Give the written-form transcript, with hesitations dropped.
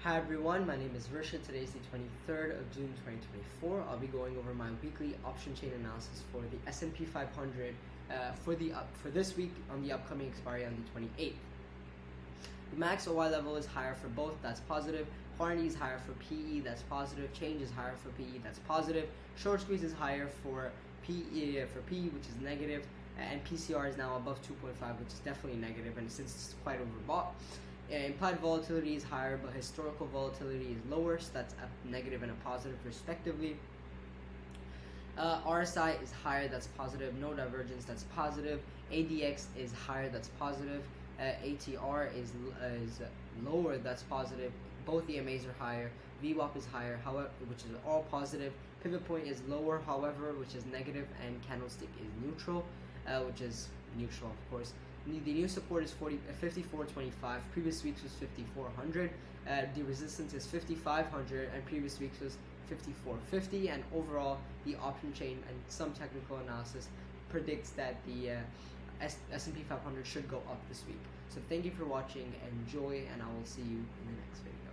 Hi everyone, my name is Risha. Today is the 23rd of June 2024. I'll be going over my weekly option chain analysis for the S&P 500 for this week on the upcoming expiry on the 28th. The max OI level is higher for both, that's positive. Quantity is higher for PE, that's positive. Change is higher for PE, that's positive. Short squeeze is higher for PE, which is negative. And PCR is now above 2.5, which is definitely negative, and since it's quite overbought. Implied volatility is higher, but historical volatility is lower, so that's a negative and a positive respectively. RSI is higher, that's positive. No divergence, that's positive. ADX is higher, that's positive. ATR is lower, that's positive. Both EMAs are higher. VWAP is higher, however, which is all positive. Pivot point is lower, however, which is negative, and candlestick is neutral, which is neutral, of course. The new support is 54.25. Previous weeks was 5400. The resistance is 5500, and previous weeks was 5450. And overall, the option chain and some technical analysis predicts that the S&P 500 should go up this week. So thank you for watching. Enjoy, and I will see you in the next video.